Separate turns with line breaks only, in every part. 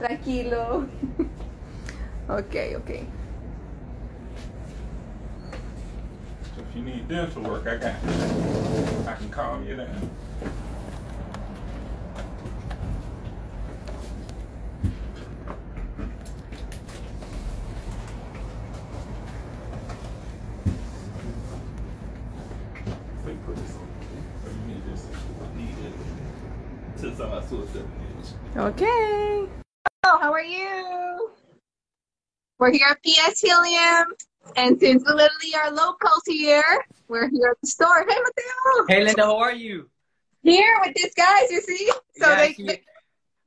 Tranquilo. Okay.
So if you need dental work, I got you. I can calm you down. Let me put this on. So you need this. Need it. To some to a 7-inch.
Okay. Oh, how are you? We're here at PS Helium, and since we literally are locals here, we're here at the store. Hey, Mateo.
Hey, Linda, how are you?
Here with these guys, you see? So
Yeah,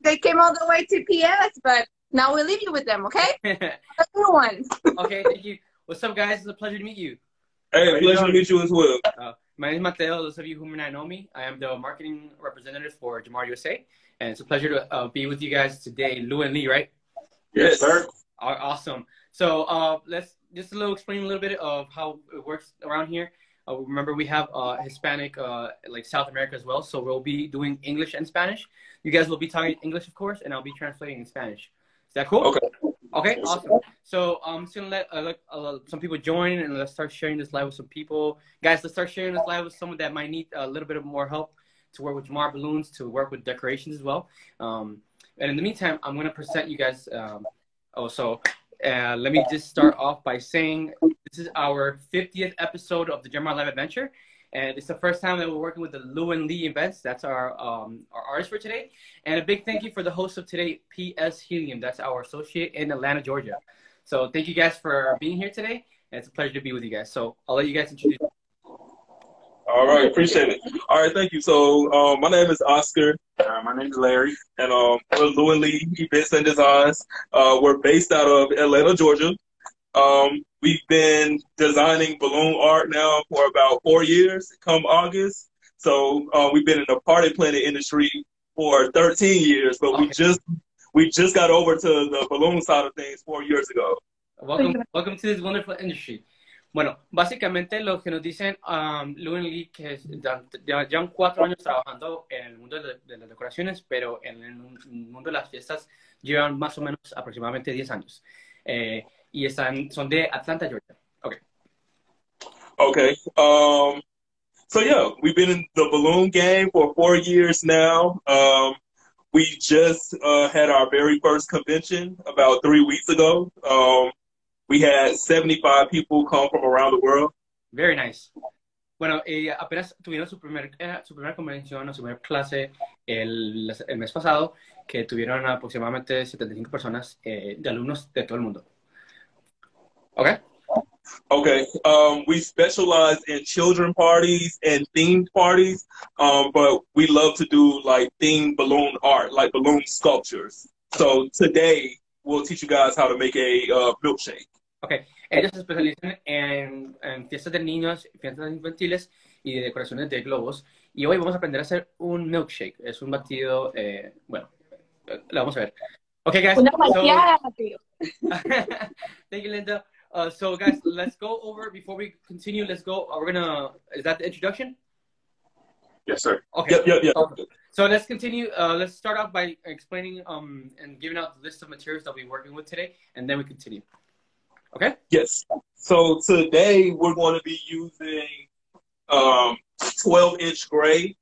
they came all the way to PS, but now we'll leave you with them, okay? The new ones.
Okay, thank you. What's up, guys? It's a pleasure to meet you.
Hey, pleasure to meet you as well.
My name is Mateo. Those of you who may not know me, I am the marketing representative for Jamar USA, and it's a pleasure to be with you guys today. Lou and Lee, right?
Yes, sir.
Awesome. So let's just explain a little bit of how it works around here. Remember, we have Hispanic, like South America as well. So we'll be doing English and Spanish. You guys will be talking English, of course, and I'll be translating in Spanish. Is that cool?
Okay.
Okay, awesome. So I'm just gonna let some people join, and let's start sharing this live with some people. Guys, let's start sharing this live with someone that might need a little bit of more help to work with Jamar balloons, to work with decorations as well. And in the meantime, I'm gonna present you guys. Let me just start off by saying this is our 50th episode of the Jamar Live Adventure, and it's the first time that we're working with the Lou and Lee events. That's our artist for today. And a big thank you for the host of today, PS Helium. That's our associate in Atlanta, Georgia. So thank you guys for being here today, and it's a pleasure to be with you guys. So I'll let you guys introduce.
All right, appreciate it. All right, thank you. So my name is Oscar. My name is Larry, and we're Lou and Lee Events and Designs. We're based out of Atlanta, Georgia. We've been designing balloon art now for about 4 years, come August. So we've been in the party planning industry for 13 years, but
Okay.
we just got over to the balloon side of things 4 years ago.
Welcome to this wonderful industry. Bueno, básicamente lo que nos dicen Lou y Lee, que llevan 4 años trabajando en el mundo de las decoraciones, pero en el mundo de las fiestas llevan más o menos aproximadamente 10 años. Y son de Atlanta, Georgia. Okay.
Okay. So yeah, we've been in the balloon game for 4 years now. We just had our very first convention about 3 weeks ago. We had 75 people come from around the world.
Very nice. Bueno, apenas tuvieron su primera convención, su primera clase el mes pasado, que tuvieron aproximadamente 75 personas de alumnos de todo el mundo. Okay.
Okay. We specialize in children parties and themed parties, but we love to do like themed balloon art, like balloon sculptures. So today we'll teach you guys how to make a milkshake.
Okay. Ellos se especializan en fiestas de niños, fiestas infantiles y de decoraciones de globos. Y hoy vamos a aprender a hacer un milkshake. Es un batido, bueno, lo vamos a ver. Okay, guys.
Una malteada, Mateo.
Thank you, Linda. So, guys, let's go over, before we continue, let's go. Is that the introduction?
Yes, sir.
Okay.
Yep.
So let's continue. Let's start off by explaining and giving out the list of materials that we're working with today, and then we continue. Okay?
Yes. So today we're going to be using 12-inch gray,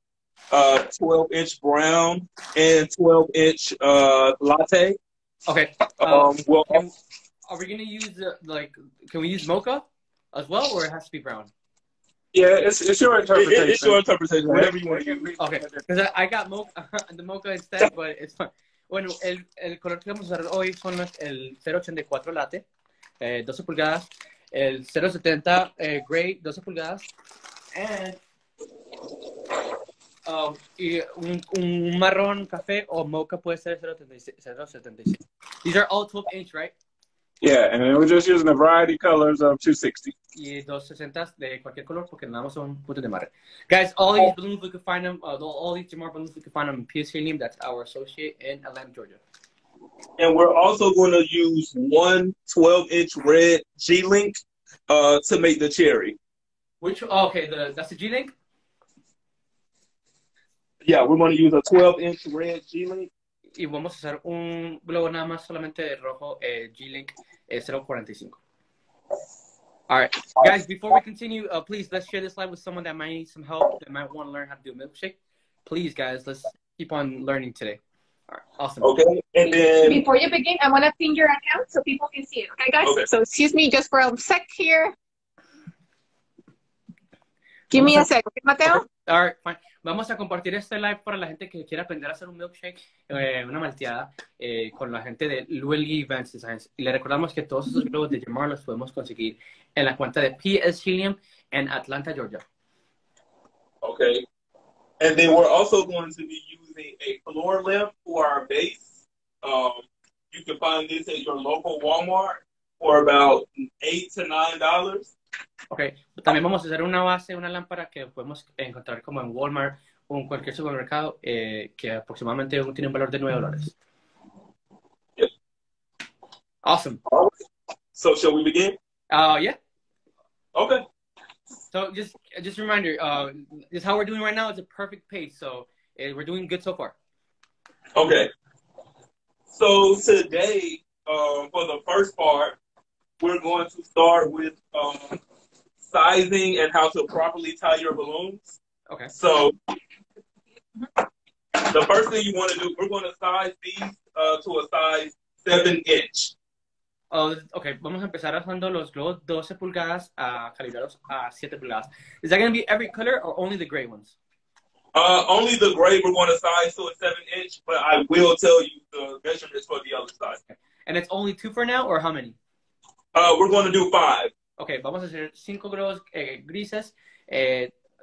12-inch brown, and 12-inch latte.
Okay. Are we going to use, can we use mocha as well, or it has to be brown?
Yeah, it's your interpretation. It's your interpretation, whatever you want to use.
Okay, because I got the mocha instead, but it's fine. Bueno, el color que vamos a usar hoy son el 084 latte, 12 pulgadas, el 070 gray, 12 pulgadas, y un marrón café o mocha puede ser 076. These are all 12-inch, right?
Yeah, and then we're just using a variety of colors of 260.
Y 260 de cualquier color porque nada más son puntos de marca. Guys, all these balloons, we can find them, all these Jamar balloons, we can find them in PS Helium. That's our associate in Atlanta, Georgia.
And we're also going to use one 12-inch red G-Link to make the cherry.
Which, okay, that's the G-Link?
Yeah, we're going to use a 12-inch red G-Link.
y vamos a hacer un globo nada más solamente de rojo, G-Link 045. All right, guys, before we continue, please, let's share this live with someone that might need some help, that might want to learn how to do a milkshake. Please, guys, let's keep on learning today. All right, awesome.
Okay, and then...
Before you begin, I want to pin your account so people can see it. Okay, guys?
Okay.
So excuse me just for a sec here. Give me a sec, okay, Mateo?
Okay. All right, fine. Vamos a compartir este live para la gente que quiera aprender a hacer un milkshake, una malteada, con la gente de Llewellyn Events Designs. Y le recordamos que todos esos globos de Jamar los podemos conseguir en la cuenta de PS Helium en Atlanta, Georgia.
Okay. And then we're also going to be using a floor lamp for our base. You can find this at your local Walmart for about $8 to $9.
Okay. También vamos a hacer una base, una lámpara que podemos encontrar como en Walmart o en cualquier supermercado, que aproximadamente tiene un valor de $9.
Yep.
Awesome.
So shall we begin?
Yeah.
Okay.
So just a reminder, just how we're doing right now is a perfect pace. So we're doing good so far.
Okay. So today, for the first part, we're going to start with sizing and how to properly tie your balloons.
Okay.
So the first thing you want to do, we're going to size these to a size 7-inch.
Okay, vamos a empezar usando los globos 12 pulgadas a calibrarlos a 7 pulgadas. Is that going to be every color or only the gray ones?
Only the gray we're going to size to a 7-inch, but I will tell you the measurements for the other side.
Okay. And it's only 2 for now, or how many?
We're going to do 5.
Okay, vamos a hacer 5 globos grises,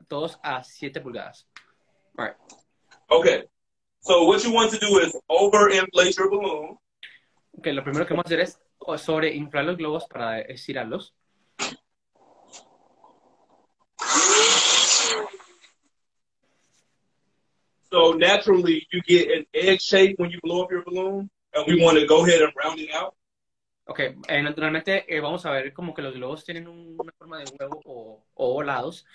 todos a 7 pulgadas. All right.
Okay. So what you want to do is overinflate your balloon.
Okay, lo primero que vamos a hacer es sobreinflar los globos para estirarlos.
So naturally, you get an egg shape when you blow up your balloon, and we want to go ahead and round it out.
Okay, naturalmente vamos a ver como que los globos tienen una forma de huevo o ovalados.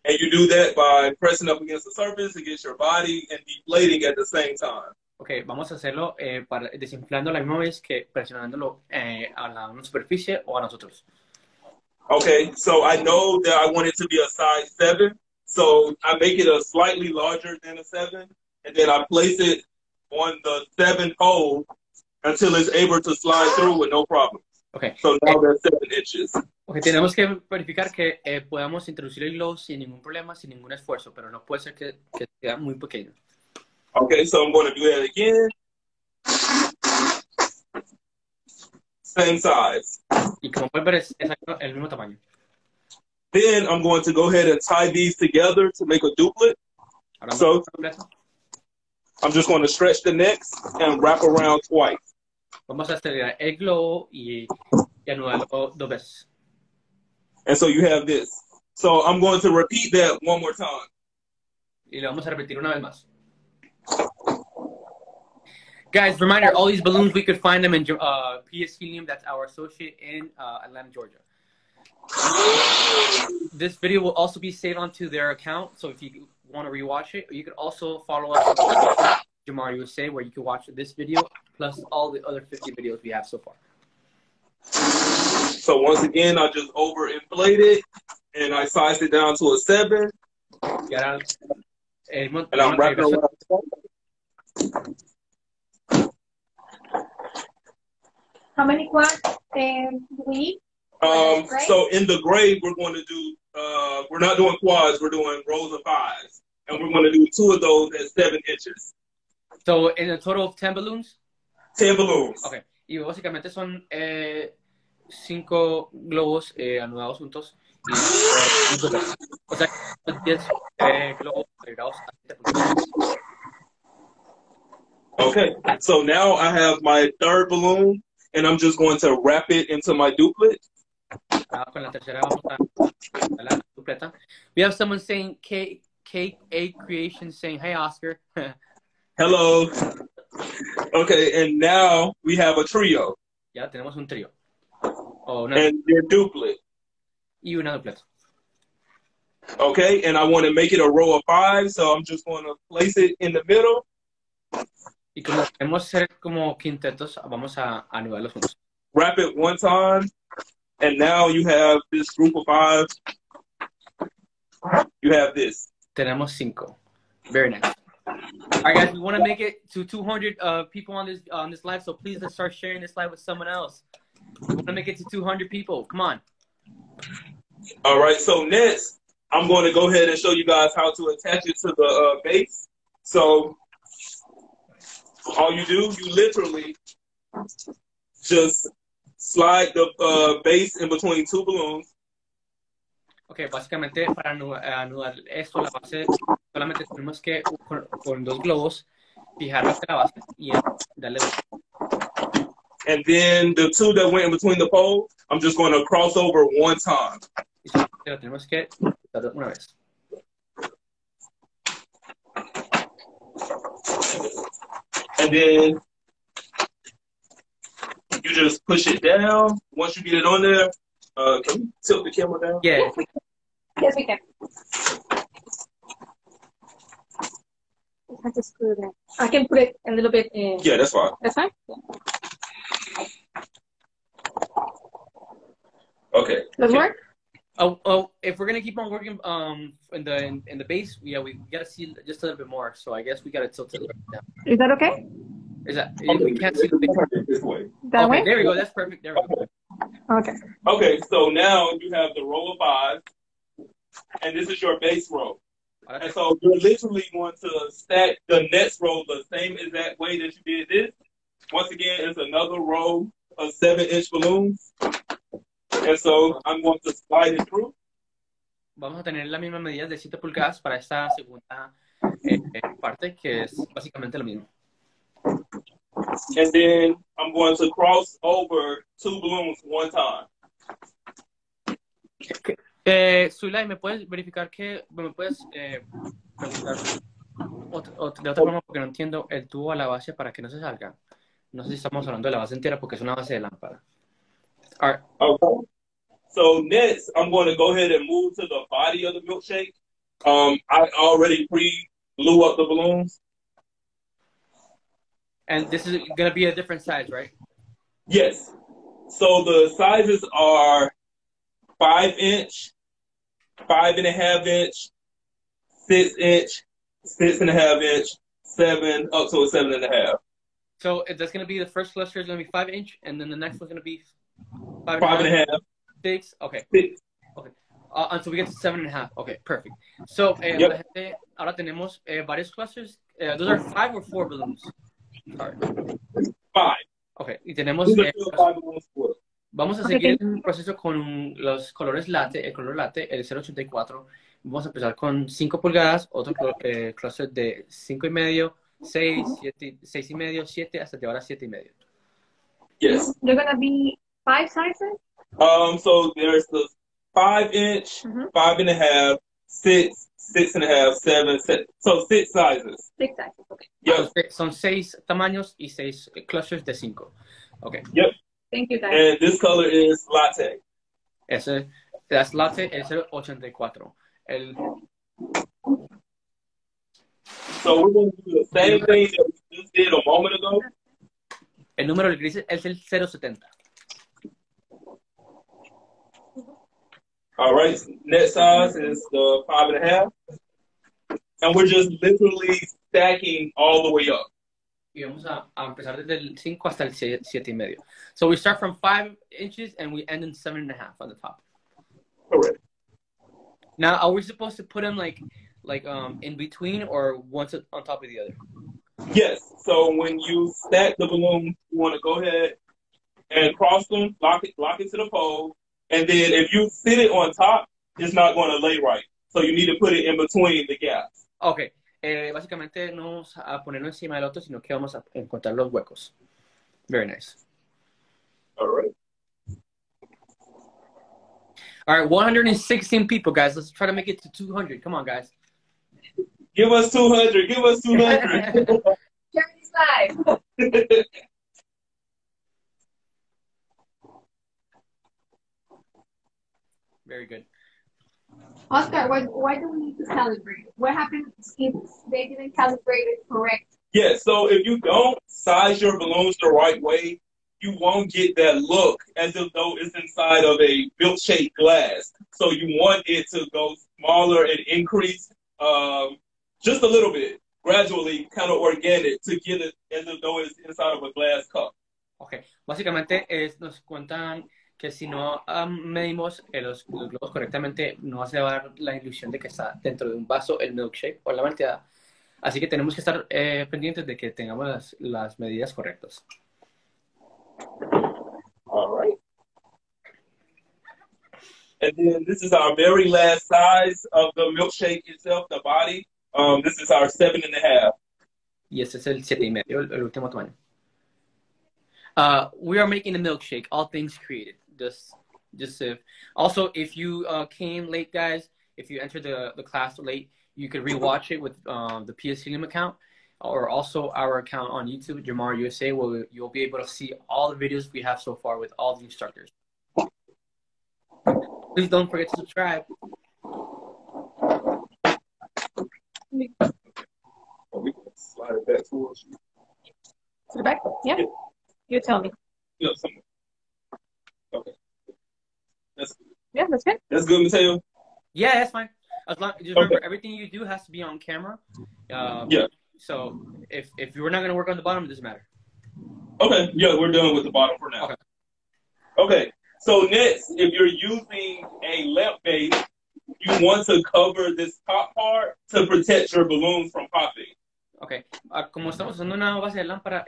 And you do that by pressing up against the surface, against your body, and deflating at the same time.
Okay, vamos a hacerlo desinflando la misma vez que presionándolo a una superficie o a nosotros.
Okay, so I know that I want it to be a size 7, so I make it a slightly larger than a 7, and then I place it on the 7 hole until it's able to slide through with no problem.
Okay.
So now that's 7 inches.
Okay, tenemos que verificar que podamos introducir el globo sin ningún problema, sin ningún esfuerzo, pero no puede ser que sea muy pequeño.
Okay, so I'm going to do that again. Same size.
Y como pueden ver, es el mismo tamaño.
Then I'm going to go ahead and tie these together to make a duplet. So I'm just going to stretch the necks and wrap around twice.
Vamos a estirar el globo y anudarlo 2 veces.
And so you have this. So I'm going to repeat that one more time.
Y lo vamos a repetir una vez más. Guys, reminder, all these balloons, we could find them in PS Helium. That's our associate in Atlanta, Georgia. This video will also be saved onto their account. So if you want to rewatch it, you can also follow us on Jamar USA, where you can watch this video, plus all the other 50 videos we have so far.
So once again, I just overinflate it, and I sized it down to a 7. And I'm wrapping around.
How many quads do we need?
So in the gray, we're going to do, we're not doing quads, we're doing rows of 5s. And we're going to do 2 of those at 7 inches.
So in a total of 10 balloons?
10 balloons.
Okay. Y básicamente son 5 globos anudados juntos. O sea, 10 globos calibrados a 7 pulgadas.
Okay, so now I have my 3rd balloon, and I'm just going to wrap it into my duplet.
Con la tercera vamos a la dupleta. We have someone saying K8 Creation saying, "Hey, Oscar."
Hello. Okay, and now we have a trio.
Ya tenemos un trío.
And their duplet.
Y una dupleta.
Okay, and I want to make it a row of 5, so I'm just going to place it in the middle.
Y como queremos ser como quintetos, vamos a anudarlos juntos.
Wrap it one time, and now you have this group of 5. You have this.
Tenemos 5. Very nice. All right, guys, we want to make it to 200 people on this live, so please let's start sharing this live with someone else. We want to make it to 200 people. Come on.
All right, so next, I'm going to go ahead and show you guys how to attach it to the base. So all you do, you literally just slide the base in between 2 balloons.
Ok, básicamente para anudar esto, la base, solamente tenemos que con 2 globos fijarlo hasta la base y darle.
And then the 2 that went in between the poles, I'm just going to cross over one time.
Y solamente lo tenemos que dar una vez.
And then you just push it down. Once you get it on there, can you tilt the camera down?
Yeah.
Yes, we can. I have to screw that. I can put it a little bit in.
Yeah, that's fine.
That's fine? Yeah.
Okay.
Does it work?
Oh, if we're gonna keep on working in the base, yeah, we gotta see just a little bit more. So I guess we gotta tilt it down.
Is that okay?
Is that we can't see the base?
This way.
That
Okay,
way?
there we go. That's perfect. There we go.
Okay.
Okay, so now you have the row of 5, and this is your base row. And so you're literally going to stack the next row the same exact way that you did this. Once again, it's another row of 7-inch balloons. And so I'm going to slide it through.
Vamos a tener la misma medida de 7 pulgadas para esta segunda parte, que es básicamente lo mismo.
And then I'm going to cross over 2 balloons one time.
Zulay, ¿me puedes verificar que me puedes preguntar de otra forma porque no entiendo el tubo a la base para que no se salga? No sé si estamos hablando de la base entera porque es una base de lámpara. All right.
Okay. So next, I'm going to go ahead and move to the body of the milkshake. I already pre-blew up the balloons.
And this is going to be a different size, right?
Yes. So the sizes are 5-inch, 5.5-inch, 6-inch, 6.5-inch, 7, up to a 7.5.
So that's going to be the first cluster is going to be 5-inch, and then the next one's going to be
5.5.
6. Okay.
6.
Okay. Until we get to 7.5. Okay, perfect. So
Yep.
ahora tenemos varios clusters. Those are 5 or 4 balloons. Sorry.
5.
Okay. Y tenemos.
These are still 5 balloons full.
Vamos a seguir el proceso con los colores latte, el color latte, el 0.84. Vamos a empezar con 5 pulgadas, otro cluster de 5.5, 6, 7, 6.5, 7, hasta llevar a 7.5.
Yes.
They're gonna be 5 sizes?
So there's the 5-inch, 5.5, 6, 6.5, 7, 7. So 6 sizes.
6 sizes, okay.
Yep.
Son 6 tamaños y 6 clusters de 5. Okay.
Yep.
Thank you, guys.
And this color is latte.
That's latte, el 0.84.
So we're going to do the same thing that we just did a moment ago.
El número del gris es el 0.70.
All right. Next size is the 5.5. And we're just literally stacking all the way up.
Y vamos a empezar desde el 5 hasta el 7.5. So we start from 5 inches and we end in 7.5 on the top.
Correct.
Now, are we supposed to put them like in between or one on top of the other?
Yes. So when you stack the balloon, you want to go ahead and cross them, lock it to the pole. And then if you sit it on top, it's not going to lay right. So you need to put it in between the gaps.
Okay. Básicamente no vamos a ponerlo encima del otro, sino que vamos a encontrar los huecos. Very nice.
All right.
All right, 116 people, guys. Let's try to make it to 200. Come on, guys.
Give us 200. Give us 200.
Jeremy's live.
Very good.
Oscar, why do we need to calibrate? What happens if they didn't calibrate it correct?
Yeah, so if you don't size your balloons the right way, you won't get that look as if though it's inside of a milkshake glass. So you want it to go smaller and increase just a little bit, gradually, kind of organic, to get it as if though it's inside of a glass cup.
Ok, básicamente nos cuentan que si no medimos los globos correctamente, no va a dar la ilusión de que está dentro de un vaso el milkshake o la malteada. Así que tenemos que estar pendientes de que tengamos las medidas correctas.
All right. And then this is our very last size of the milkshake itself, the body. This is our 7.5.
Y este es el 7.5, el último tamaño. We are making a milkshake, all things created. Just if, also, if you came late, guys, if you entered the class late, you could rewatch it with the PS Helium account, or also our account on YouTube, Jamar USA, where you'll be able to see all the videos we have so far with all the instructors. Please don't forget to subscribe.
We can slide it back towards you.
To the back? Yeah. You tell me.
Yeah, somewhere. Okay. That's good.
Yeah, that's good.
That's good, Mateo?
Yeah, that's fine. As long, just remember, everything you do has to be on camera.
Yeah.
So if you're not going to work on the bottom, it doesn't matter.
Okay. Yeah, we're done with the bottom for now.
Okay.
Okay. So next, if you're using a lamp base, you want to cover this top part to protect your balloons from popping.
Okay. Como estamos usando una base de lámpara,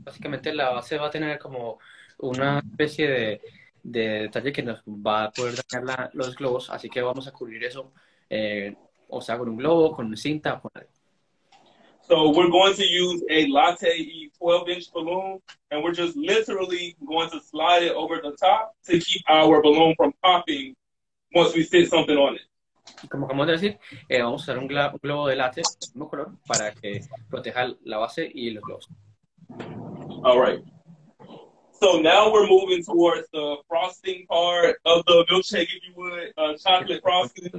básicamente la base va a tener como una especie de detalle que nos va a poder dañar los globos, así que vamos a cubrir eso, o sea, con un globo, con una cinta o con algo.
So we're going to use a Latte 12-inch balloon, and we're just literally going to slide it over the top to keep our balloon from popping once we fit something on it.
Como acabamos de decir, vamos a usar un globo de látex del mismo color para que proteja la base y los globos.
All right. So now we're moving towards the frosting part of the milkshake, if you would, chocolate frosting.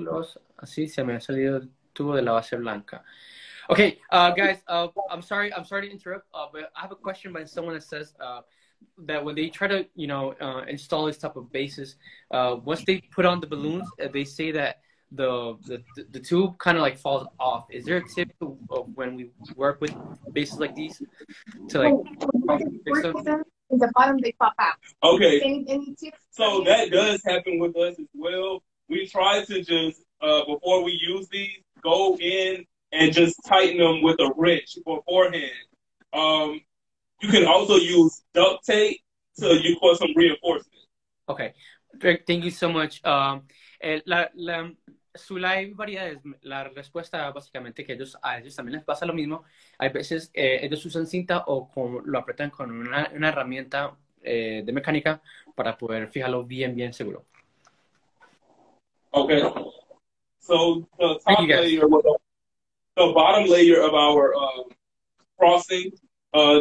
Así se me ha salido el tubo de la base blanca. Okay, guys, I'm sorry to interrupt, but I have a question by someone that says that when they try to, install this type of bases, once they put on the balloons, they say that the tube kind of like falls off. Is there a tip of when we work with bases like these to like fix them?
In the bottom, they pop out.
Okay.
Any tips?
So that does happen with us as well. We try to just, before we use these, go in and just tighten them with a wrench beforehand. You can also use duct tape for some reinforcement.
Okay, thank you so much. Hay variedades. La respuesta básicamente que a ellos también les pasa lo mismo. Hay veces ellos usan cinta o lo apretan con una herramienta de mecánica para poder fijarlo bien seguro.
Okay. So the top layer, the bottom layer of our frosting,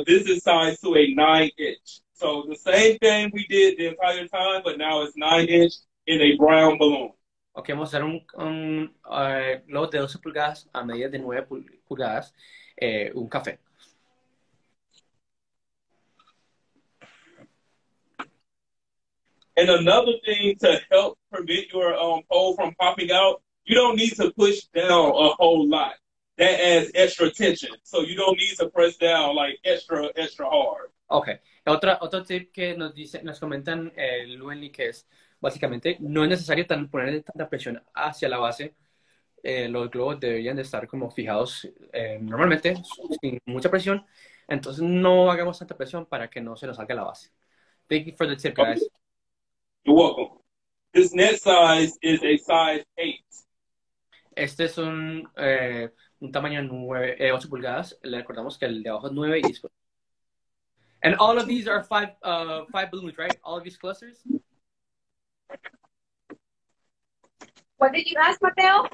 this is sized to a 9-inch. So the same thing we did the entire time, but now it's 9-inch in a brown balloon.
Ok, vamos a hacer un globo de 12 pulgadas a medida de 9 pulgadas, un café.
And another thing to help prevent your pole from popping out, you don't need to push down a whole lot. That adds extra tension. So you don't need to press down like extra hard.
Ok. Otro tip que nos comentan Luenly, que es básicamente no es necesario poner tanta presión hacia la base. Los globos deberían de estar como fijados normalmente sin mucha presión. Entonces no hagamos tanta presión para que no se nos salga la base. Thank you for the tip, guys.
Okay. You're welcome. This next size is a size 8.
Este es un tamaño 8 pulgadas. Le recordamos que el de abajo es 9 y después. And all of these are five balloons, right? All of these clusters?
What did you ask, Mateo?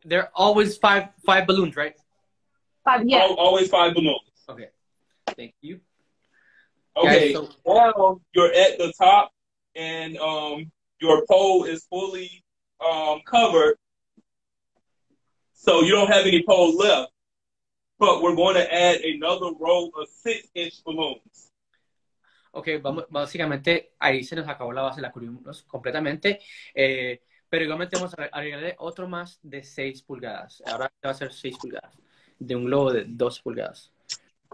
They're always five balloons, right?
5, yeah.
Always 5 balloons.
Okay. Thank you.
Okay,
Guys,
now you're at the top and your pole is fully covered, so you don't have any pole left. But we're going to add another row of 6-inch balloons.
Ok, básicamente ahí se nos acabó la base, la cubrimos completamente, pero igualmente vamos a agregarle otro más de 6 pulgadas. Ahora va a ser 6 pulgadas, de un globo de 12 pulgadas.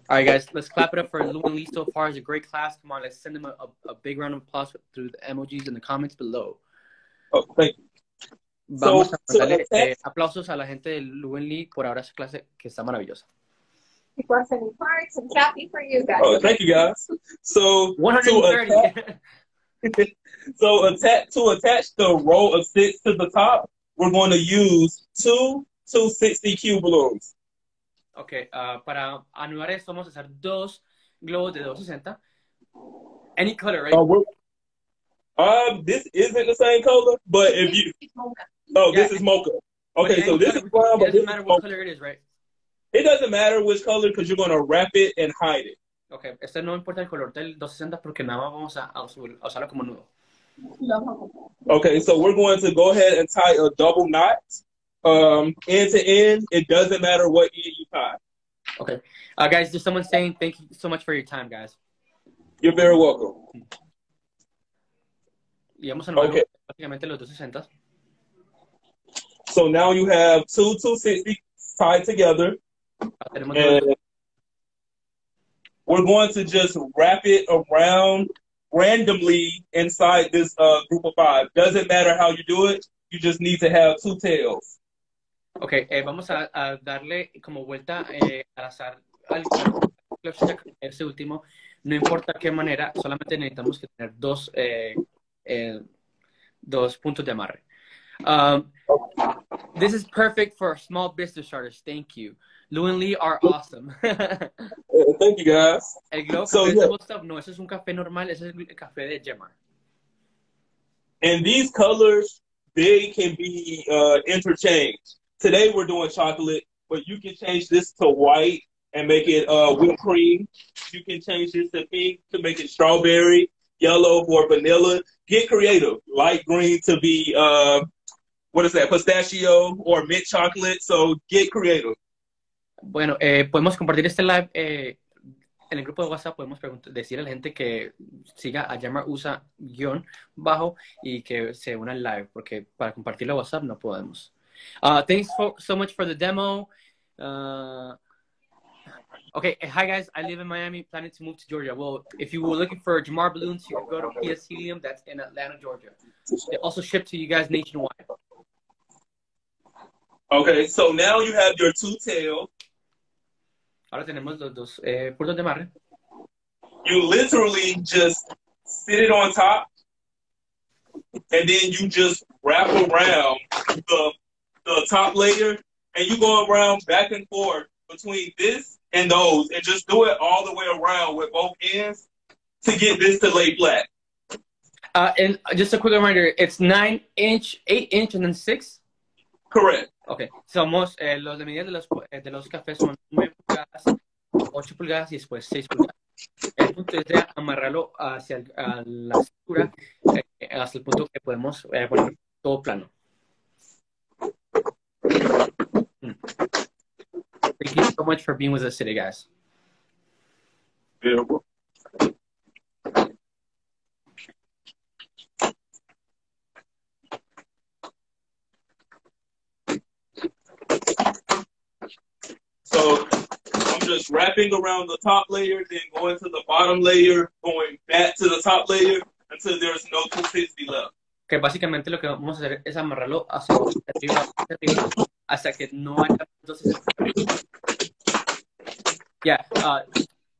All right, guys, let's clap it up for Lou and Lee so far. It's a great class. Come on, let's send them a big round of applause through the emojis in the comments below.
Oh, thank you.
Vamos a darle aplausos a la gente de Lou and Lee por ahora esa clase que está maravillosa.
People are sending hearts and clapping for you guys.
Oh, thank you, guys. So
130.
To attach the row of 6 to the top, we're going to use two 260 cube balloons.
Ok, para anular esto vamos a hacer 2 globos de 260. Any color, right?
This isn't the same color, but if you... Oh, yeah, this is mocha. Okay, so this is brown, but
it doesn't matter what color it is, right?
It doesn't matter which color because you're going to wrap it and hide it.
Okay, este no importa el color del 260 porque nada más vamos a usarlo como nudo.
Okay, so we're going to go ahead and tie a double knot. End to end, it doesn't matter what end you tie.
Okay. Guys, there's someone saying thank you so much for your time, guys.
You're very welcome.
Y vamos a anular básicamente los 260.
So now you have two 260 tied together. And we're going to just wrap it around randomly inside this group of 5. Doesn't matter how you do it. You just need to have 2 tails.
Okay, vamos a darle como vuelta al azar al este último. No importa qué manera, solamente necesitamos que tener 2 puntos de amarre. This is perfect for small business starters. Thank you. Lou and Lee are awesome.
Thank you, guys.
El globo café stuff, no, eso es un café normal. Ese es el café de Gemma.
And these colors, they can be interchanged. Today we're doing chocolate, but you can change this to white and make it whipped cream. You can change this to pink to make it strawberry, yellow for vanilla. Get creative. Light green to be, pistachio or mint chocolate. So get creative.
Bueno, podemos compartir este live en el grupo de WhatsApp. Podemos decir a la gente que siga a Yamar USA _ y que se una al live, porque para compartirlo a WhatsApp no podemos. Thanks so much for the demo. Okay, hi guys. I live in Miami, planning to move to Georgia. Well, if you were looking for Jamar balloons, you can go to PS Helium. That's in Atlanta, Georgia. They also ship to you guys nationwide.
Okay, so now you have your 2 tails.
Ahora tenemos los 2 puntos de amarre.
You literally just sit it on top, and then you just wrap around the top layer, and you go around back and forth between this and those, and just do it all the way around with both ends to get this to lay flat.
And just a quick reminder, it's 9-inch, 8-inch, and then 6?
Correct.
Okay, somos los de medida de los cafés son 9 pulgadas, 8 pulgadas y después 6 pulgadas. El punto es de amarrarlo hacia la cintura hasta el punto que podemos poner todo plano. Thank you so much for being with us today, guys.
Beautiful. So I'm just wrapping around the top layer, then going to the bottom layer, going back to the top layer until there's no 260 left.
Que básicamente lo que vamos a hacer es amarrarlo hacia arriba hasta que no haya 260. Yeah,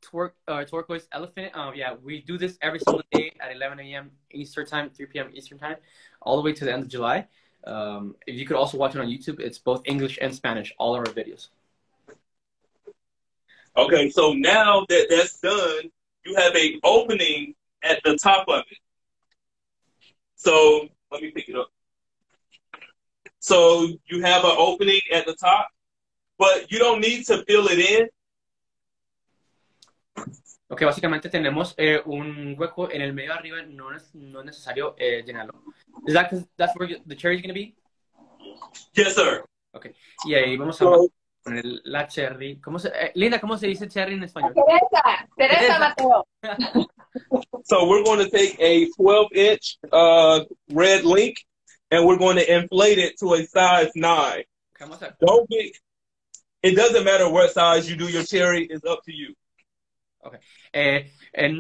turquoise elephant. Yeah, we do this every single day at 11 a.m. Eastern time, 3 p.m. Eastern time, all the way to the end of July. If you could also watch it on YouTube, it's both English and Spanish, all of our videos.
Okay, so now that that's done, you have an opening at the top of it. So let me pick it up. So you have an opening at the top, but you don't need to fill it in.
Ok, básicamente tenemos un hueco en el medio arriba, no es necesario llenarlo. Is that because that's where the cherry is going to be?
Yes, sir.
Ok, y ahí vamos a
So,
poner la cherry. Linda, ¿cómo se dice cherry en español?
Teresa, Teresa Mateo.
so we're going to take a 12-inch red link, and we're going to inflate it to a size 9.
Okay,
Don't be. It doesn't matter what size you do your cherry. It's up to you.
Okay.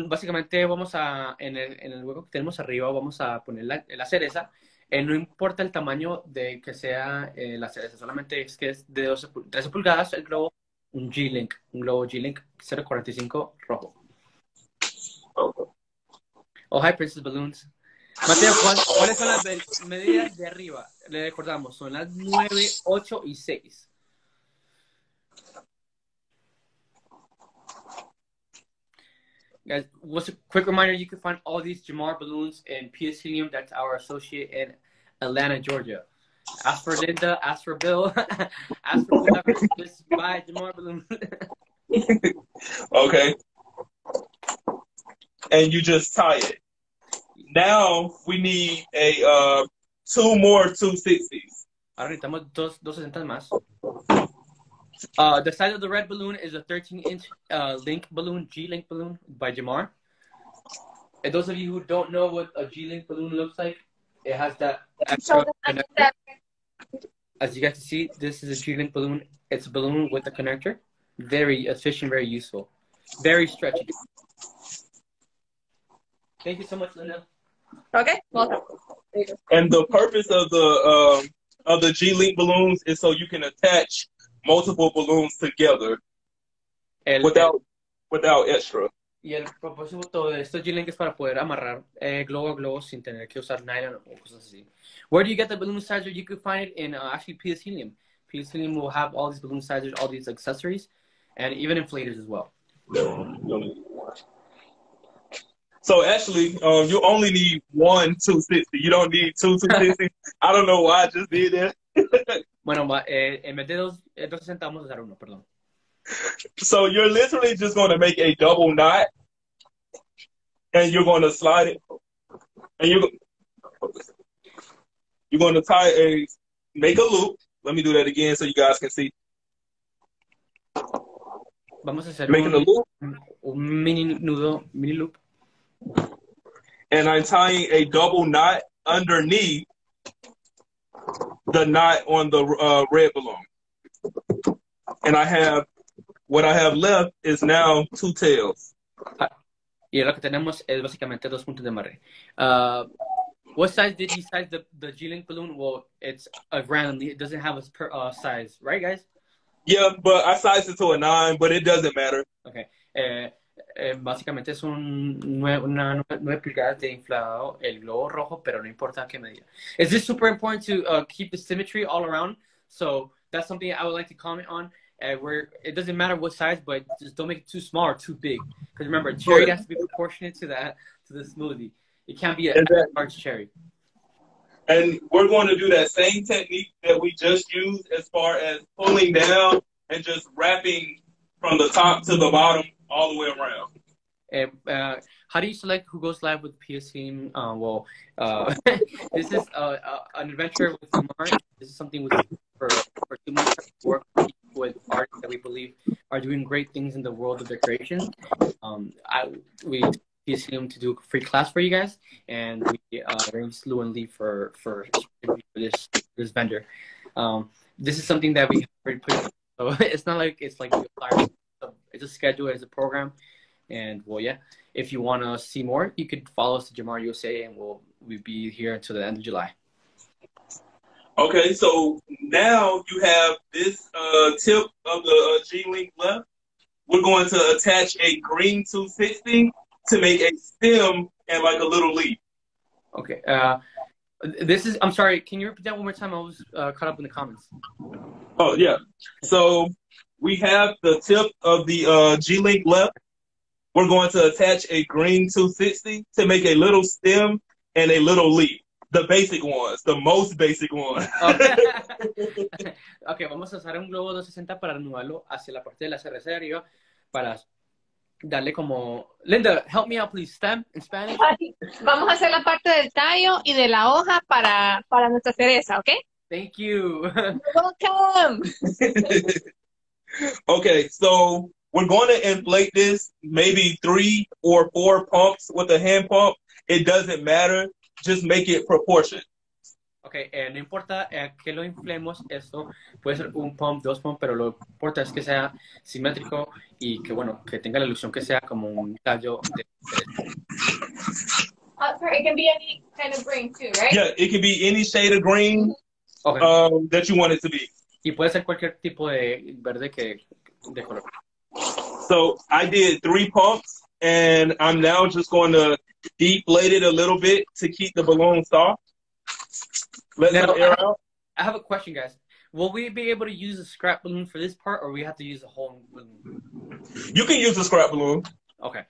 Básicamente en el hueco que tenemos arriba vamos a poner la cereza. No importa el tamaño de que sea la cereza, solamente es que es de 13 pulgadas el globo, un globo G-Link 045 rojo.
Okay.
Oh, hi, Princess Balloons. Mateo, ¿cuáles son las medidas de arriba? Le recordamos, son las 9, 8 y 6. Guys, what's a quick reminder, you can find all these Jamar balloons in PS Helium. That's our associate in Atlanta, Georgia. Ask for Linda, ask for Bill, ask for whoever. Just buy Jamar balloons.
Okay. And you just tie it. Now we need a 2 more 260s.
Ahora necesitamos dos 60 más. The size of the red balloon is a 13-inch Link balloon, G-Link balloon by Jamar. And those of you who don't know what a G-Link balloon looks like, it has that extra connector. As you guys can see, this is a G-Link balloon. It's a balloon with a connector. Very efficient, very useful. Very stretchy. Thank you so much, Linda.
Okay, welcome.
And the purpose of the G-Link balloons is so you can attach multiple balloons together without extra.
Y el propósito de estos G-Link es para poder amarrar globo a globo sin tener que usar nylon o cosas así. Where do you get the balloon sizer? You can find it in actually PS Helium. PS Helium will have all these balloon sizers, all these accessories, and even inflators as well.
So actually, you only need one 260. You don't need two 260. I don't know why I just did that.
Bueno, en vez de 260 vamos a usar uno, perdón.
So you're literally just going to make a double knot, and you're going to slide it, and you're going to make a loop. Let me do that again so you guys can see.
Vamos a hacer
Making a loop.
Un mini loop.
And I'm tying a double knot underneath the knot on the red balloon. And what I have left is now 2 tails.
Y lo que tenemos es básicamente 2 puntos de amarre. What size did you size the G-Link balloon? Well, it's randomly. It doesn't have a size, right, guys?
Yeah, but I sized it to a 9, but it doesn't matter.
Okay. Básicamente es una 9 pulgadas de inflado el globo rojo, pero no importa qué medida. It's just super important to keep the symmetry all around. So that's something I would like to comment on. Where it doesn't matter what size, but just don't make it too small or too big. Because remember, cherry has to be proportionate to the smoothie. It can't be a large cherry.
And we're going to do that same technique that we just used as far as pulling down and just wrapping from the top to the bottom all the way around.
How do you select who goes live with PS Team? This is an adventure with Jamar. This is something for 2 months to work with artists that we believe are doing great things in the world of decoration. We PS Team to do a free class for you guys, and we arranged Lou and Lee for this vendor. This is something that we already put in, so it's not like it's a schedule, it's a program. And well, yeah, if you want to see more, you could follow us to Jamar USA, and we'll be here until the end of July.
Okay, so now you have this tip of the G-Link left. We're going to attach a green 260 to make a stem and like a little leaf.
Okay. I'm sorry, can you repeat that one more time? I was caught up in the comments.
Oh, yeah. So we have the tip of the G-Link left. We're going to attach a green 260 to make a little stem and a little leaf. The basic ones, the most basic ones.
Okay, vamos a usar un globo 260 para anudarlo hacia la parte de la cereza de arriba para darle como... Linda, help me out, please. Stem in Spanish.
Vamos a hacer la parte del tallo y de la hoja para nuestra cereza, ¿ok?
Thank you.
You're welcome.
Okay, so we're going to inflate this maybe 3 or 4 pumps with a hand pump. It doesn't matter. Just make it proportion.
Ok, no importa que lo inflemos, esto puede ser un pump, 2 pumps, pero lo importante es que sea simétrico y que, bueno, que tenga la ilusión que sea como un tallo de...
Sorry, it can be any kind of green too, right?
Yeah, it can be any shade of green
Okay.
that you want it to be.
Y puede ser cualquier tipo de verde de color.
So I did 3 pumps, and I'm now just going to deflate it a little bit to keep the balloon soft. Let
Now,
some air out.
I have a question, guys. Will we be able to use a scrap balloon for this part, or we have to use a whole balloon?
You can use a scrap balloon.
Okay.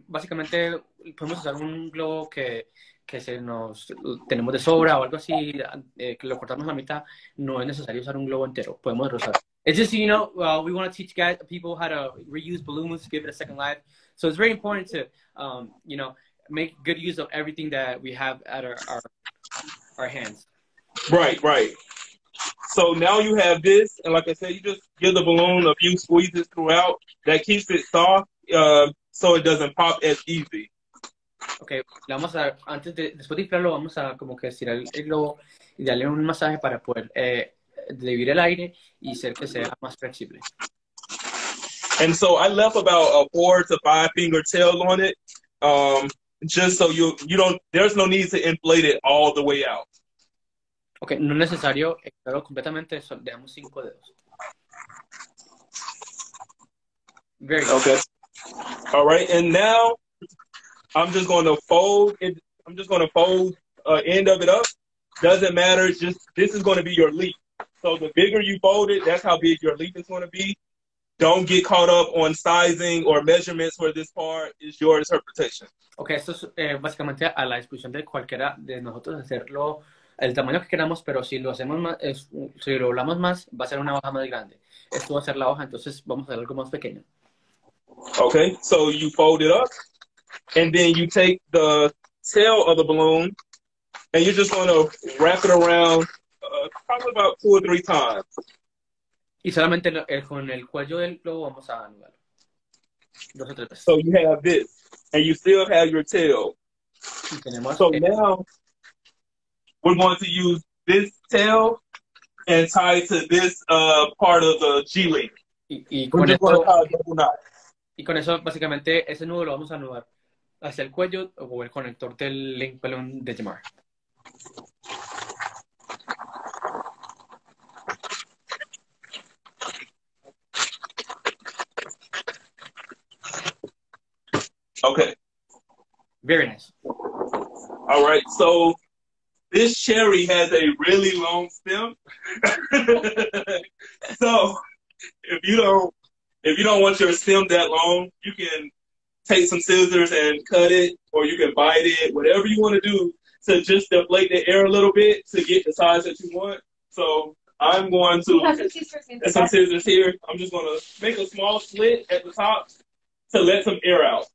Básicamente podemos usar un globo que tenemos de sobra o algo así, que lo cortamos a la mitad. No es necesario usar un globo entero. Podemos usar. It's just, we want to teach people how to reuse balloons, give it a second life. So it's very important to, make good use of everything that we have at our hands.
Right. So now you have this, and like I said, you just give the balloon a few squeezes throughout. That keeps it soft, so it doesn't pop as easy.
Okay, después de inflarlo, vamos a como que estirar el globo y darle un masaje para poder dividir el aire y hacer que sea más flexible.
And so I left about a 4 to 5 finger tail on it, just so you don't. There's no need to inflate it all the way out.
Okay, no es necesario inflarlo completamente, dejamos 5 dedos. Very good.
Okay. All right, and now I'm just going to fold it. I'm just going to fold end of it up. Doesn't matter. Just this is going to be your leaf. So the bigger you fold it, that's how big your leaf is going to be. Don't get caught up on sizing or measurements for this part. It's your interpretation.
Okay, esto es básicamente a la disposición de cualquiera de nosotros hacerlo el tamaño que queramos, pero si lo hacemos más, si lo doblamos más, va a ser una hoja más grande. Esto va a ser la hoja, entonces vamos a hacer algo más pequeño.
Okay, so you fold it up, and then you take the tail of the balloon, and you're just going to wrap it around probably about 2 or 3 times.
Y solamente con el cuello del globo vamos a anudarlo 2 o 3 veces.
So you have this, and you still have your tail.
Y tenemos,
so now we're going to use this tail and tie it to this part of the G-link.
Y
We're just going to tie a double knot.
Y con eso, básicamente, ese nudo lo vamos a anudar hacia el cuello o el conector del link balloon de Jamar.
Okay.
Very nice.
All right. So this cherry has a really long stem. So if you don't want your stem that long, you can take some scissors and cut it, or you can bite it, whatever you want to do to just deflate the air a little bit to get the size that you want. So I'm going to there's some scissors here. I'm just going to make a small slit at the top to let some air out.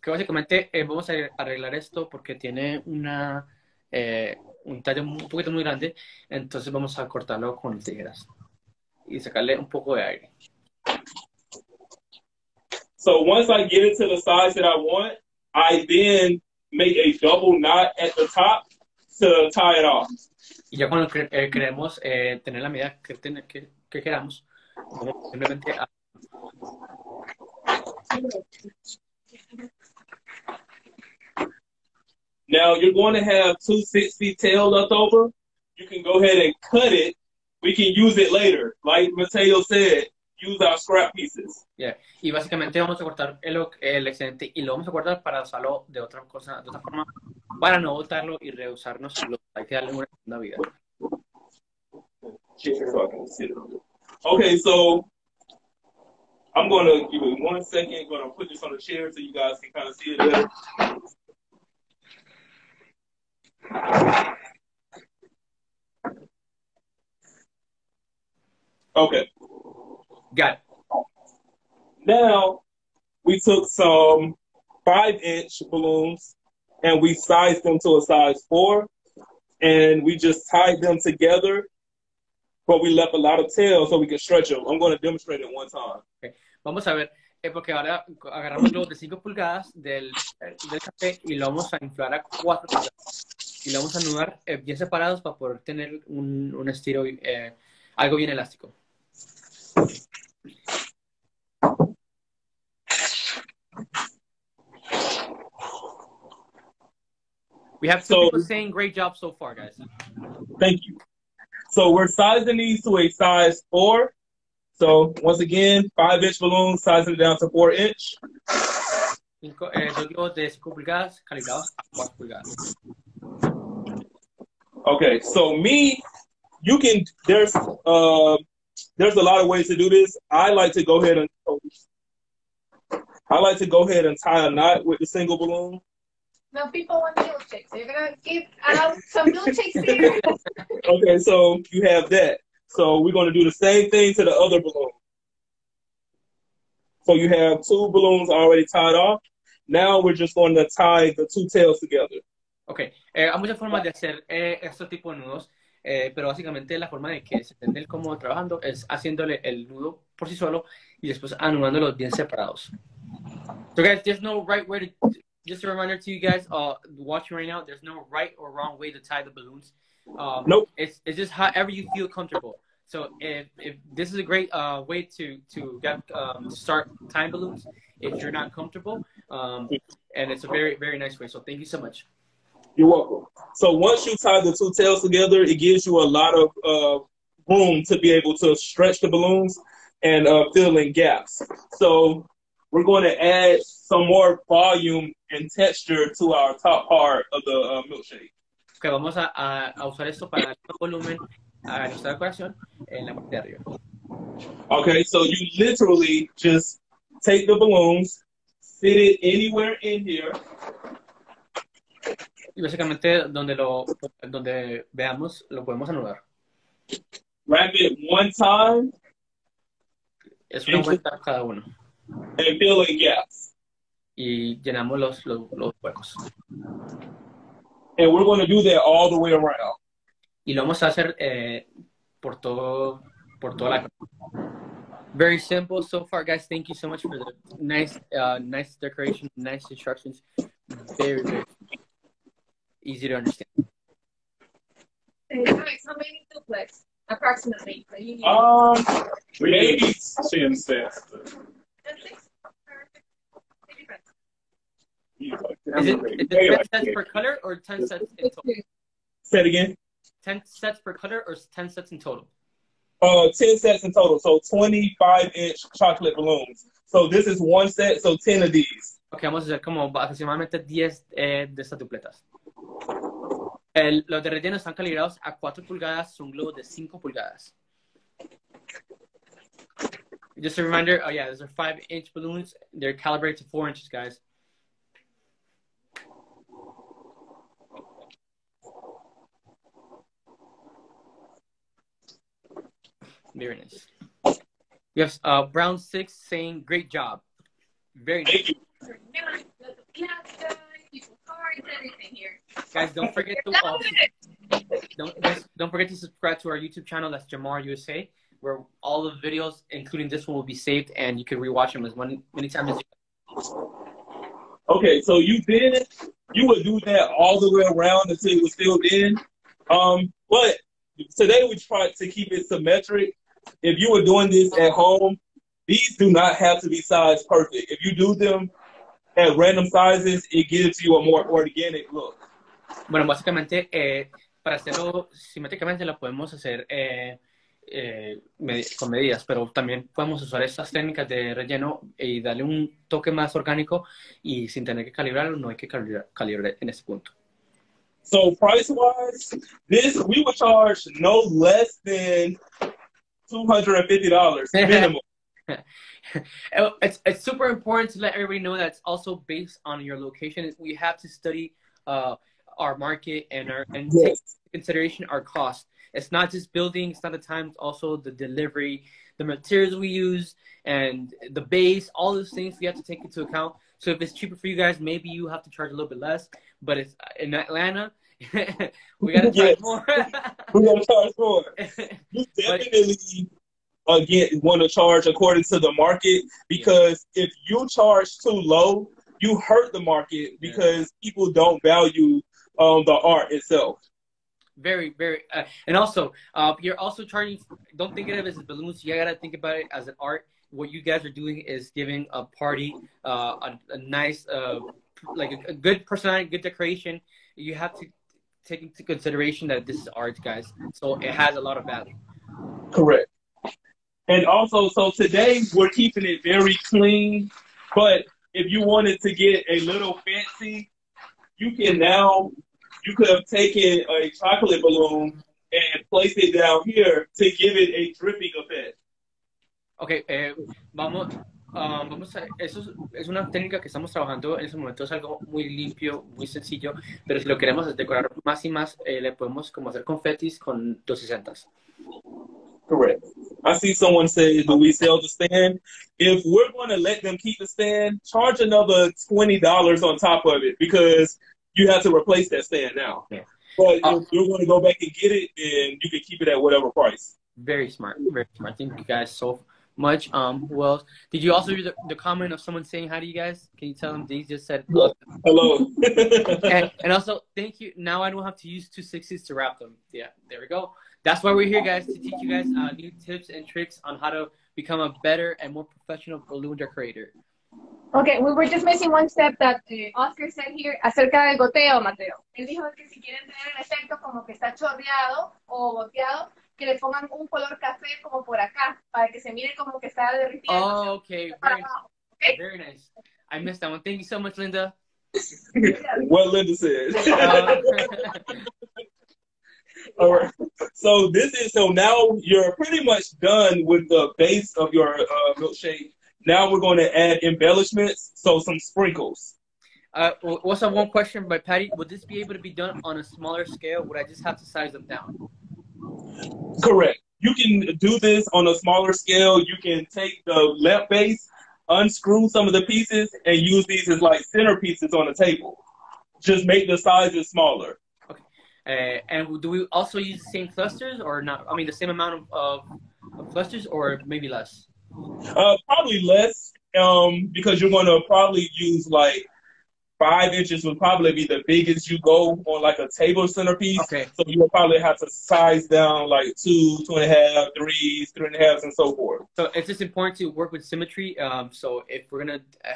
Que básicamente vamos a arreglar esto porque tiene un tallo un poquito muy grande, entonces vamos a cortarlo con tijeras y sacarle un poco de aire.
So once I get it to the size that I want, I then make a double knot at the top to tie it off.
Y ya cuando queremos tener la medida que queramos, vamos simplemente a...
Now you're going to have 2 6-feet tail left over. You can go ahead and cut it. We can use it later. Like Mateo said, use our scrap pieces.
Yeah. Y básicamente vamos a cortar el excedente y lo vamos a guardar para usarlo de otra forma, para no botarlo y reusarnos. Hay que darle una segunda vida.
Okay, so I'm going to give it 1 second. I'm going to put this on the chair so you guys can kind of see it better. Okay.
Got it.
Now, we took some 5-inch balloons and we sized them to a size 4, and we just tied them together, but we left a lot of tail so we could stretch them. I'm going to demonstrate it one time.
Okay. Vamos a ver, porque ahora agarramos globos de 5 pulgadas del café y lo vamos a inflar a 4 pulgadas. Y lo vamos a anudar bien separados para poder tener un estilo, algo bien elástico. We have two people saying great job so far, guys.
Thank you. So we're sizing these to a size 4. So once again, 5-inch balloons, sizing it down to 4-inch.
Dos globos de 5 pulgadas calibrados a 4 pulgadas.
Okay, so there's a lot of ways to do this. I like to go ahead and tie a knot with the single balloon.
No, people want milkshakes. They're gonna give out some milkshakes here.
Okay, so you have that. So we're going to do the same thing to the other balloon. So you have 2 balloons already tied off. Now we're just going to tie the 2 tails together.
Okay, hay muchas formas de hacer estos tipos de nudos, pero básicamente la forma de que se entiende cómo trabajando es haciéndole el nudo por sí solo y después anudándolos bien separados. So guys, there's no right way to, just a reminder to you guys watching right now, there's no right or wrong way to tie the balloons.
Nope.
It's just however you feel comfortable. So if this is a great way to get start tying balloons if you're not comfortable, and it's a very, very nice way. So thank you so much.
You're welcome. So once you tie the 2 tails together, it gives you a lot of room to be able to stretch the balloons and fill in gaps. So we're going to add some more volume and texture to our top part of the milkshake.
Okay, vamos a usar esto para dar volumen a nuestra decoración en la parte de arriba.
Okay, so you literally just take the balloons, fit it anywhere in here.
Y básicamente donde veamos lo podemos anudar.
Wrap it one time.
Es una vuelta cada uno.
And fill in gaps.
Y llenamos los huecos.
And we're going to do that all the way around.
Y lo vamos a hacer por toda la. Very simple so far, guys. Thank you so much for the nice decoration, nice instructions. Very, very easy to understand.
Hey, guys, how many duplex approximately?
Maybe
10 sets.
6?
Is it 10 sets per color or 10 sets in total?
Say it again.
10 sets per color or 10 sets in total?
10 sets in total. So 25-inch chocolate balloons. So this is one set, so 10 of these.
Ok, vamos a hacer como aproximadamente 10 de estas dupletas. Los de relleno están calibrados a 4 pulgadas, son globos de 5 pulgadas. Just a reminder, oh yeah, those are 5-inch balloons. They're calibrated to 4 inches, guys. Very nice. We have Brown 6 saying, great job. Very nice.
Thank you.
Guys, don't forget to don't forget to subscribe to our YouTube channel. That's Jamar USA, where all the videos, including this one, will be saved, and you can rewatch them as many times as you.
Okay, so you would do that all the way around until it was filled in. But today we tried to keep it symmetric. If you were doing this at home, these do not have to be sized perfect. If you do them at random sizes, it gives you a more organic look.
Bueno, básicamente, para hacerlo simétricamente lo podemos hacer con medidas, pero también podemos usar estas técnicas de relleno y darle un toque más orgánico y sin tener que calibrarlo, no hay que calibrar en ese punto.
So price-wise, we would charge no less than $250 minimum.
It's super important to let everybody know that it's also based on your location. We have to study our market and
Yes.
take into consideration our cost. It's not just building, it's not the time, it's also the delivery, the materials we use, and the base, all those things we have to take into account. So if it's cheaper for you guys, maybe you have to charge a little bit less. But it's in Atlanta, we got to charge more.
We're going to charge more. You definitely again want to charge according to the market, because if you charge too low, you hurt the market because people don't value the art itself.
Very, very, and also, you're also charging. Don't think of it as balloons. You gotta think about it as an art. What you guys are doing is giving a party a nice, like a good personality, good decoration. You have to take into consideration that this is art, guys. So it has a lot of value.
Correct. And also, so today we're keeping it very clean. But if you wanted to get a little fancy, you could have taken a chocolate balloon and placed it down here to give it a dripping effect.
Okay, vamos a, eso es una técnica que estamos trabajando en ese momento, es algo muy limpio, muy sencillo, pero si lo queremos decorar más y más, le podemos como hacer confetis con 260.
Correct. I see someone say, do we sell the stand? If we're going to let them keep the stand, charge another $20 on top of it, because you have to replace that stand now. Yeah. But if you're going to go back and get it, then you can keep it at whatever price.
Very smart. Very smart. Thank you guys so much. Who else? Did you also read the comment of someone saying hi to you guys? Can you tell them they just said
hello?
and also, thank you. Now I don't have to use 260s to wrap them. Yeah, there we go. That's why we're here, guys, to teach you guys new tips and tricks on how to become a better and more professional balloon decorator.
Okay, we were just missing one step that Oscar said here acerca del goteo, Mateo. Él dijo que si quieren tener el efecto como que está chorreado o goteado, que le pongan un color café como por acá, para que se mire como que está derritiendo.
Oh, okay. Very nice. I missed that one. Thank you so much, Linda.
What Linda said. All right. So now you're pretty much done with the base of your milkshake. Now we're going to add embellishments, so some sprinkles.
Also, one question by Patty. Would this be able to be done on a smaller scale? Would I just have to size them down?
Correct. You can do this on a smaller scale. You can take the lamp base, unscrew some of the pieces, and use these as like centerpieces on the table. Just make the sizes smaller.
Okay. And do we also use the same clusters or not? I mean, the same amount of clusters or maybe less?
Probably less, because you're going to probably use like 5 inches would probably be the biggest you go on like a table centerpiece. Okay. So you'll probably have to size down like 2, 2.5, 3, 3.5, and so forth.
So it's just important to work with symmetry. So if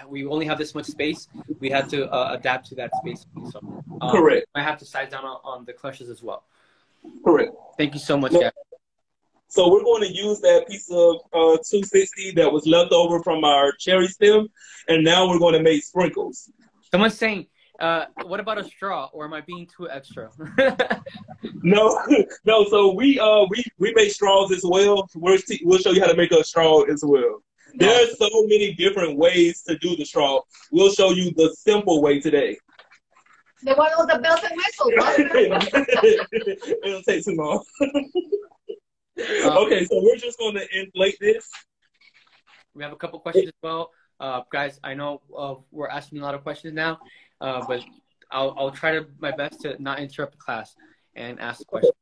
we only have this much space, we have to adapt to that space. So
correct.
I have to size down on the clusters as well.
Correct.
Thank you so much, guys.
So we're going to use that piece of 260 that was left over from our cherry stem, and now we're going to make sprinkles.
Someone's saying, what about a straw, or am I being too extra?
No. So we make straws as well. We'll show you how to make a straw as well. There's so many different ways to do the straw. We'll show you the simple way today.
The one with the bells and whistles.
It'll take too long. Okay, so we're just going to inflate this.
We have a couple questions as well. Guys, I know we're asking a lot of questions now, but I'll try my best to not interrupt the class and ask questions.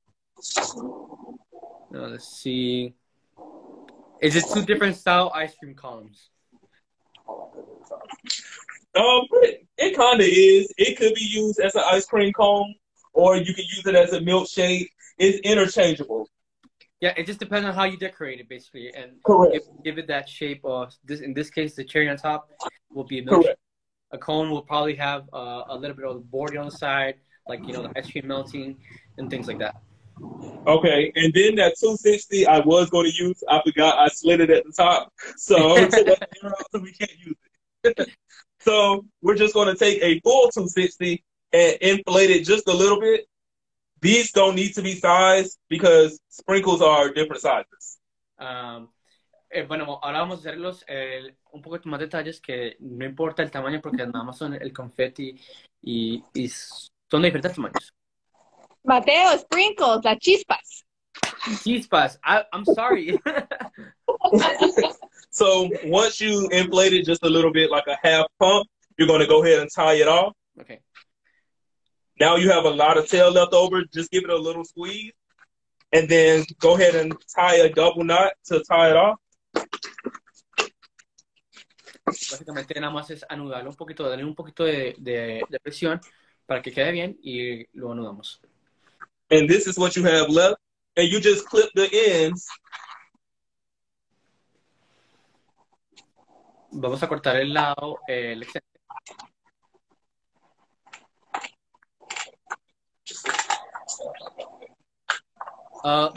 Let's see. Is it 2 different style ice cream columns?
It kind of is. It could be used as an ice cream cone, or you can use it as a milkshake. It's interchangeable.
Yeah, it just depends on how you decorate it, basically, and give it that shape. In this case, the cherry on top will be a milkshake. Correct. A cone will probably have a little bit of board on the side, like the ice cream melting and things like that.
Okay, and then that 260 I was going to use. I forgot I slid it at the top, so we can't use it. So we're just going to take a full 260 and inflate it just a little bit. These don't need to be sized because sprinkles are different sizes.
Bueno, ahora vamos a hacerlos un poco más detalles que no importa el tamaño porque nada más son el confeti y son de diferentes tamaños.
Mateo, sprinkles, las chispas.
Chispas. I'm sorry.
So once you inflate it just a little bit, like a half pump, you're going to go ahead and tie it off.
Okay.
Now you have a lot of tail left over. Just give it a little squeeze. And then go ahead and tie a double knot to tie it off.
Básicamente nada más es anudarlo un poquito, darle un poquito de presión para que quede bien y lo anudamos.
And this is what you have left. And you just clip the ends.
Vamos a cortar el lado, el excedente.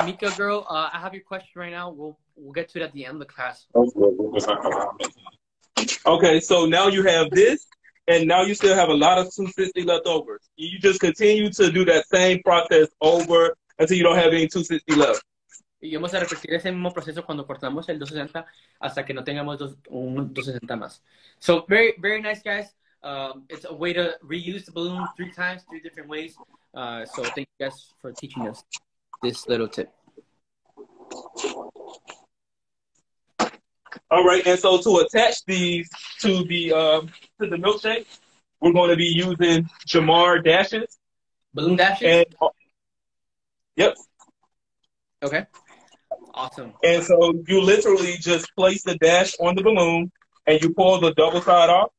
Mika girl, I have your question right now. We'll get to it at the end of the class.
Okay, so now you have this, and now you still have a lot of 260 left over. You just continue to do that same process over until you don't have any 260 left.
Y vamos a repetir ese mismo proceso cuando cortamos el 260 hasta que no tengamos un 260 más. So very, very nice, guys. It's a way to reuse the balloon 3 times, 3 different ways. So thank you guys for teaching us this little tip.
All right, and so to attach these to the milkshake, we're going to be using Jamar dashes.
Balloon dashes?
And, yep.
Okay. Awesome.
And so you literally just place the dash on the balloon and you pull the double side off.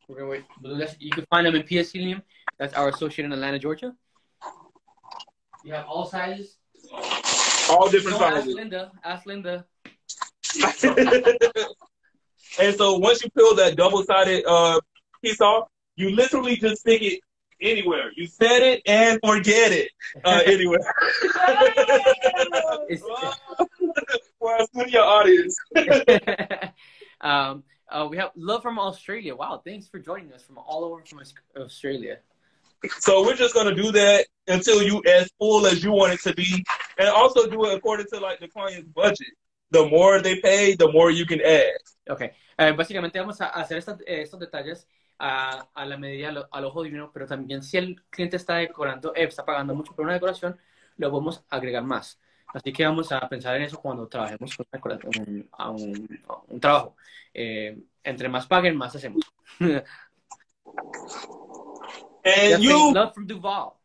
Okay, wait. Balloon dash. You can find them in PS Helium. That's our associate in Atlanta, Georgia. You have all sizes.
All different sizes.
Ask Linda.
And so once you peel that double-sided piece off, you literally just stick it anywhere. You set it and forget it anywhere. Well, it's your audience.
We have love from Australia. Wow, thanks for joining us from all over from Australia.
So we're just going to do that until you as full as you want it to be. And also do it according to like the client's budget. The more they pay, the more you can add.
Okay. Básicamente vamos a hacer estos detalles a la medida, al ojo divino, pero también si el cliente está decorando, está pagando mucho por una decoración, lo podemos agregar más. Así que vamos a pensar en eso cuando trabajemos con un trabajo. Entre más paguen, más hacemos.
And you
love from Duval.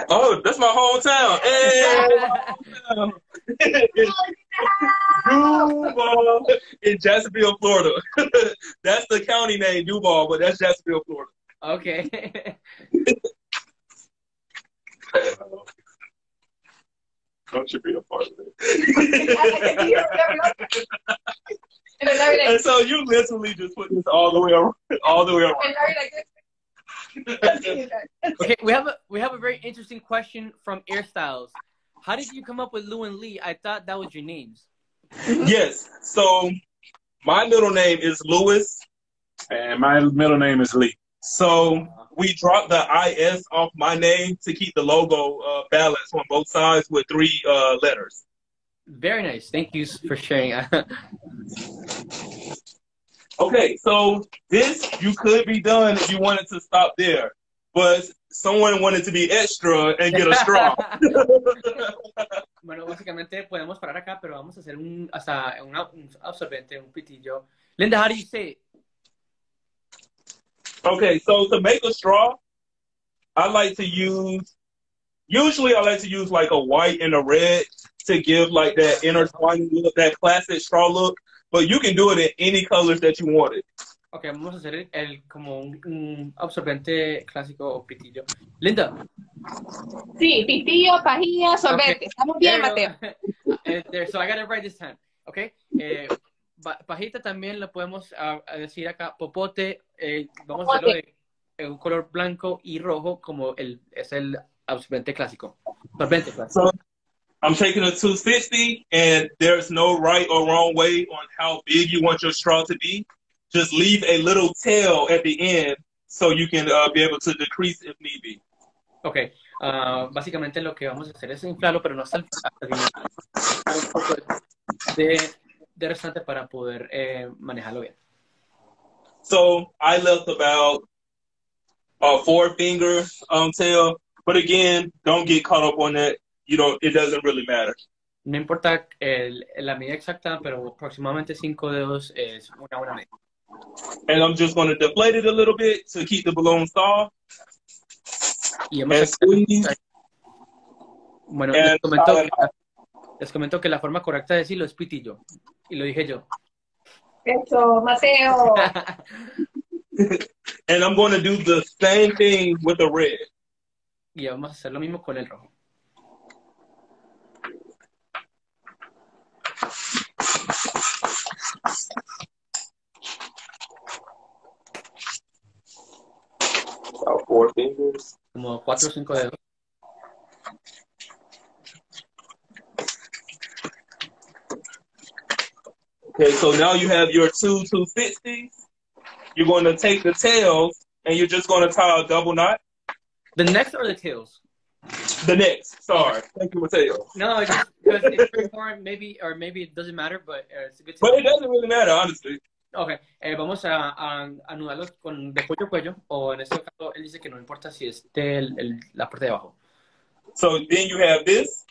Oh, that's my hometown. Hey, Duval in Jacksonville, Florida. That's the county name, Duval, but that's Jacksonville, Florida.
Okay.
Don't you be a part of it.
And so you literally just put this all the way around.
Okay, we have a very interesting question from Airstyles. How did you come up with Lou and Lee? I thought that was your names.
Yes. So my middle name is Lewis,
and my middle name is Lee.
So we dropped the IS off my name to keep the logo balanced on both sides with 3 letters.
Very nice. Thank you for sharing.
Okay, so this you could be done if you wanted to stop there, but someone wanted to be extra and get a straw.
Bueno, básicamente podemos parar acá, pero vamos a hacer un absorbente, un pitillo. Linda, how do you say it?
Okay, so to make a straw, usually I like to use like a white and a red to give like that intertwining look, that classic straw look. But you can do it in any colors that you want it.
Okay, vamos a hacer como un absorbente clásico o pitillo. Linda.
Sí, pitillo, pajilla, sorbete. Okay. Estamos bien, Mateo.
So I got it right this time. Okay. Pajita también lo podemos decir acá. Popote. Vamos a hacerlo de un color blanco y rojo como es el absorbente clásico. Absorbente clásico.
So, I'm taking a 260, and there's no right or wrong way on how big you want your straw to be. Just leave a little tail at the end so you can be able to decrease if need be.
Okay. Básicamente lo que vamos a hacer es inflarlo, pero no hasta el final. Un poco de restante para poder manejarlo bien.
So I left about a 4-finger tail. But again, don't get caught up on that. It doesn't really matter.
No importa la medida exacta, pero aproximadamente 5 dedos es una buena medida.
And I'm just going to deflate it a little bit to keep the balloon soft.
Y
And squeeze.
Bueno,
And
les comento que la forma correcta de decirlo es pitillo. Y lo dije yo.
Eso, Mateo.
And I'm going to do the same thing with the red.
Y vamos a hacer lo mismo con el rojo.
About 4 fingers.
Como 4 o 5 dedos.
Okay, so now you have your 260s. You're going to take the tails and you're just going to tie a double knot.
The necks or the tails?
The necks. Sorry. Thank you, Mateo.
No, just because it's very important, maybe it doesn't matter, but it's a good
But it doesn't really matter, honestly.
Okay, vamos a anudarlos de cuello a cuello, o en este caso él dice que no importa si esté la parte de abajo.
So then you have this,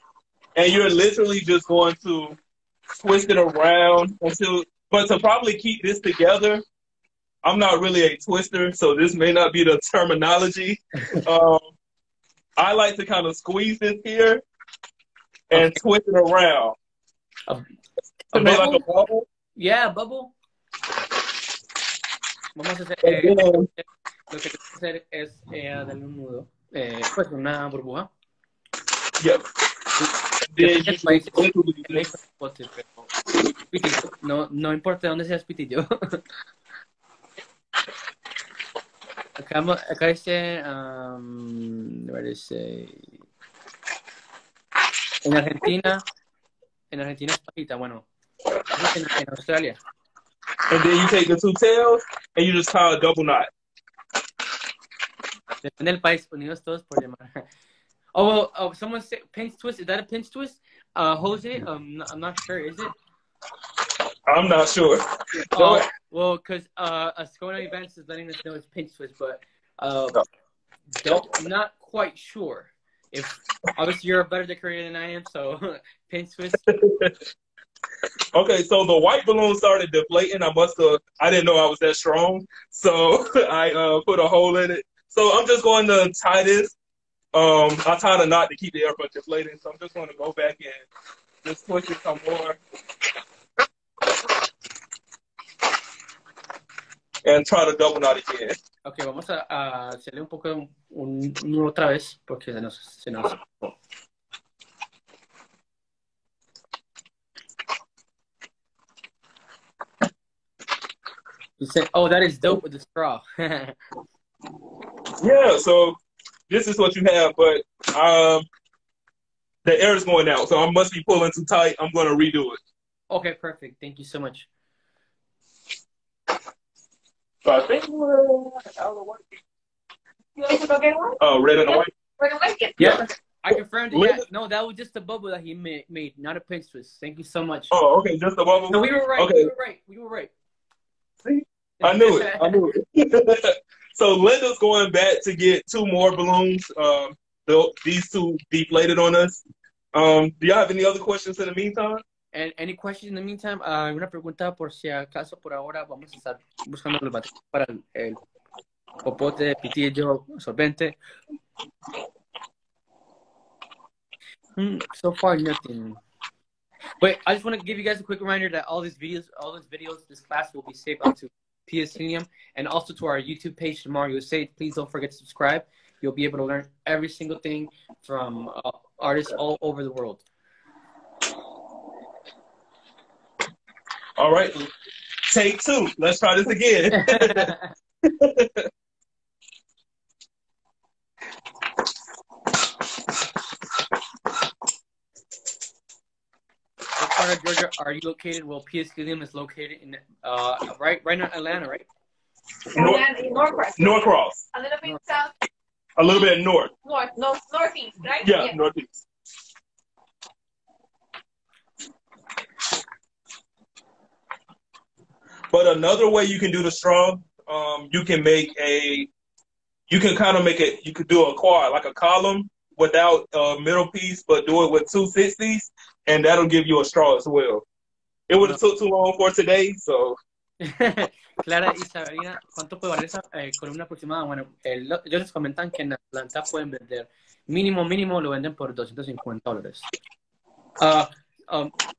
and you're literally just going to twist it around but to probably keep this together, I'm not really a twister, so this may not be the terminology. I like to kind of squeeze this here and twist it around.
A
make
bubble?
like a bubble.
Yeah, bubble. Vamos a hacer, lo que tengo que hacer es darle un nudo, pues una burbuja.
Yep.
No importa dónde seas pitillo. Acá dice, en Argentina es pajita, bueno, en Australia.
And then you take the 2 tails and you just tie a double knot.
Depende del país, unidos todos por llamar. Oh, someone said pinch twist. Is that a pinch twist? Jose, I'm not sure. Is it?
I'm not sure.
Well, because Ascona Events is letting us know it's pinch twist, but not quite sure. If obviously you're a better decorator than I am, so pinch twist.
Okay, so the white balloon started deflating. I didn't know I was that strong, so I put a hole in it. So I'm just going to tie this. I tied a knot to keep the air from deflating, so I'm just going to go back and just twist it some more. And try to double knot again.
Okay, vamos a hacerle un poco un nudo otra vez, porque se nos... You said, oh, that is dope with the straw.
Yeah, so this is what you have, but the air is going out, so I must be pulling too tight. I'm going to redo it.
Okay, perfect. Thank you so much.
So I think we're out of white. Oh, red and white?
Red and white,
yeah. I confirmed it. Yeah. No, that was just a bubble that he made, not a pinch twist. Thank you so much.
Oh, okay, just a bubble?
No, we were right.
Okay.
We were right.
See? I knew it. So Linda's going back to get 2 more balloons. These 2 deflated on us. Do y'all have any other questions in the meantime?
And any questions in the meantime? Una pregunta por si acaso por ahora vamos a estar buscando los baterías para el popote, pitillo, solvente. So far nothing. But I just want to give you guys a quick reminder that all these videos, this class will be saved onto PS Helium and also to our YouTube page tomorrow. You'll say, please don't forget to subscribe. You'll be able to learn every single thing from artists all over the world.
All right, take 2. Let's try this again.
What part of Georgia are you located? Well, PS Helium is located in right now Atlanta, right?
Norcross.
A little bit south.
A little bit north.
Northeast, right?
Yeah, northeast. But another way you can do the straw, you can make you can kind of make it. You could do a quad, like a column without a middle piece, but do it with 260s, and that'll give you a straw as well. It would have took too long for today, so.
Clara y Sabrina, ¿cuánto puede valer esa columna aproximada? Bueno, ellos les comentan que en Atlanta pueden vender mínimo lo venden por $250.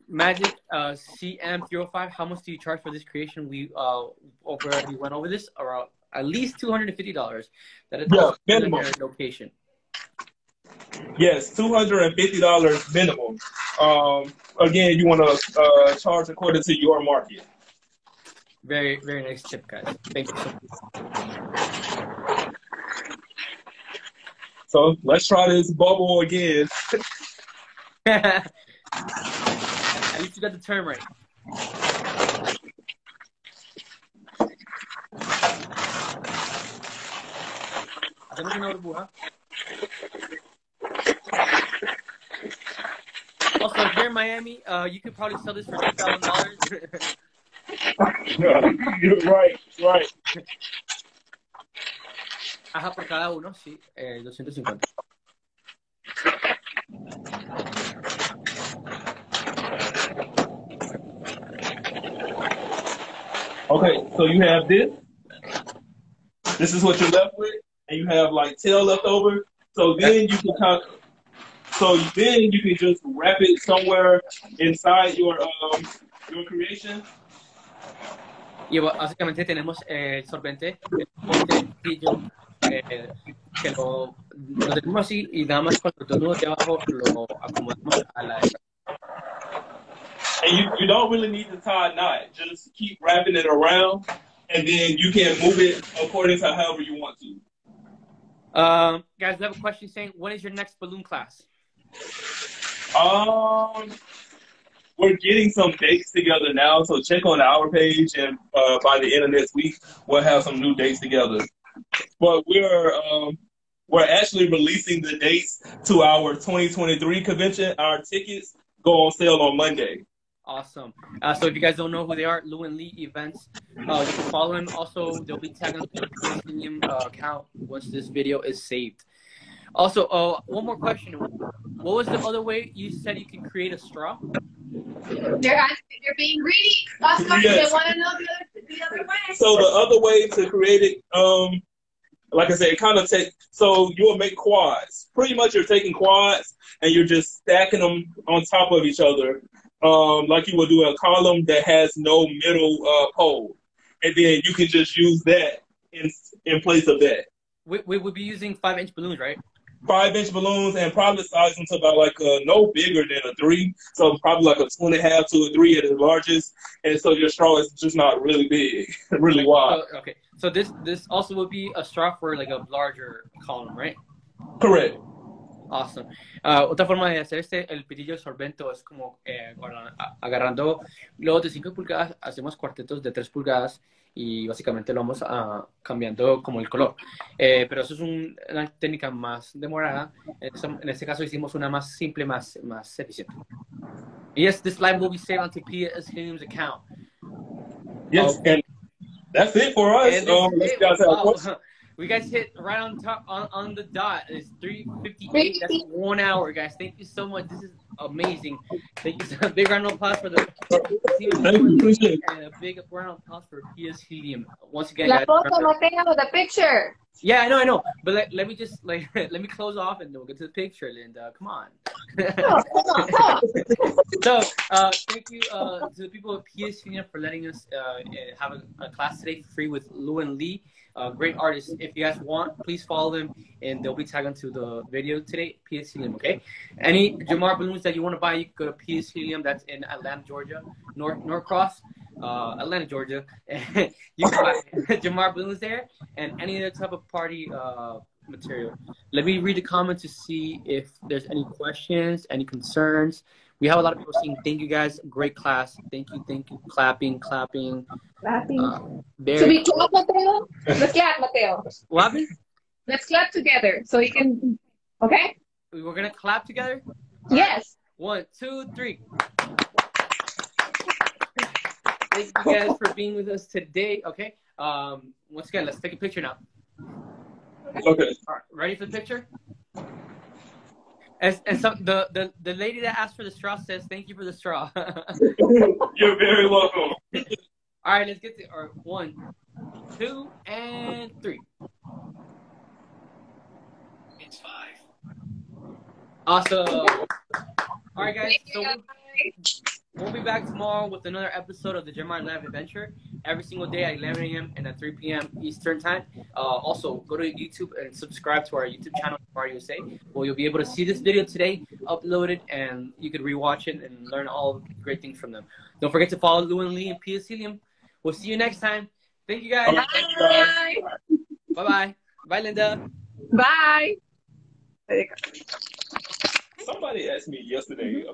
Magic CM305, how much do you charge for this creation? We already went over this, around at least $250. That is
minimum
location.
Yes, $250 minimum. Again, you want to charge according to your market.
Very, very nice tip, guys. Thank you so much.
So let's try this bubble again.
At least you got the term right. Hacemos una burbuja. Also, if you're in Miami, you could probably sell this for $2,000.
You're right.
Ajá, por cada uno, sí, 250.
Okay, so you have this. This is what you're left with, and you have like tail left over. So then you can just wrap it somewhere inside your creation.
Y básicamente tenemos el sorbente, que lo tenemos así y nada más con los nudos de abajo lo acomodamos a la...
And you don't really need to tie a knot. Just keep wrapping it around, and then you can move it according to however you want to.
Guys, we have a question saying, when is your next balloon class?
We're getting some dates together now, so check on our page, and by the end of next week, we'll have some new dates together. But we're actually releasing the dates to our 2023 convention. Our tickets go on sale on Monday.
Awesome. So if you guys don't know who they are, Lou and Lee Events, you can follow them. Also, they'll be tagging on the premium account once this video is saved. Also, one more question. What was the other way you said you can create a straw?
They're being greedy. Oscar,
yes.
They want to know the other way.
So the other way to create it, like I said, it kind of so you'll make quads. Pretty much you're taking quads and you're just stacking them on top of each other, like you would do a column that has no middle pole. And then you can just use that in place of that.
We would be using 5-inch balloons, right?
5-inch balloons, and probably size them to about like no bigger than a 3, so probably like a 2.5 to a 3 at the largest, and so your straw is just not really big, really wide.
Okay, so this also would be a straw for like a larger column, right?
Correct.
Awesome. Otra forma de hacer el pitillo sorbento es como agarrando globos de 5 pulgadas, hacemos cuartetos de 3 pulgadas y básicamente lo vamos cambiando como el color. Pero eso es una técnica más demorada. En este caso hicimos una más simple, más eficiente. Yes, this live will be saved onto P.S. Helium's account.
Yes, and that's it for us. Let's guys have a question.
We guys hit right on top on the dot. It's 3:58. That's 1 hour, guys. Thank you so much. This is amazing. Thank you. Big round of applause for the team.
Thank you. Appreciate it.
And a big round of applause for PS Helium. Once again,
La
guys,
foto, Mateo, the picture.
Yeah, I know. But let me just let me close off and then we'll get to the picture, Linda. Come on. So thank you to the people at PS Helium for letting us have a class today for free with Lou and Lee. Great artists. If you guys want, please follow them, and they'll be tagged onto the video today. PS Helium, okay? Any Jamar balloons that you want to buy, you can go to PS Helium. That's in Atlanta, Georgia, Norcross, Atlanta, Georgia. You can buy Jamar balloons there, and any other type of party material. Let me read the comments to see if there's any questions, any concerns. We have a lot of people saying, thank you guys, great class. Thank you. Clapping.
Clapping. Should we clap, Mateo? Let's clap, Mateo.
What happened?
Let's clap together so you can, okay?
We're going to clap together?
Yes.
1, 2, 3. Thank you guys for being with us today, okay? Once again, let's take a picture now.
Okay.
All right, ready for the picture? And so the lady that asked for the straw says, "Thank you for the straw."
You're very welcome.
All right, let's get to 1, 2, and 3. It's 5. Awesome. All right, guys. So we'll be back tomorrow with another episode of the Jeremiah Live Adventure every single day at 11 a.m. and at 3 p.m. Eastern Time. Also, go to YouTube and subscribe to our YouTube channel, Mario USA, where you'll be able to see this video today, uploaded, and you could rewatch it and learn all the great things from them. Don't forget to follow Lou and Lee and Pia Celium. We'll see you next time. Thank you, guys.
Right, thank you, guys.
Bye.
Bye-bye. Bye, Linda.
Bye.
Somebody asked me yesterday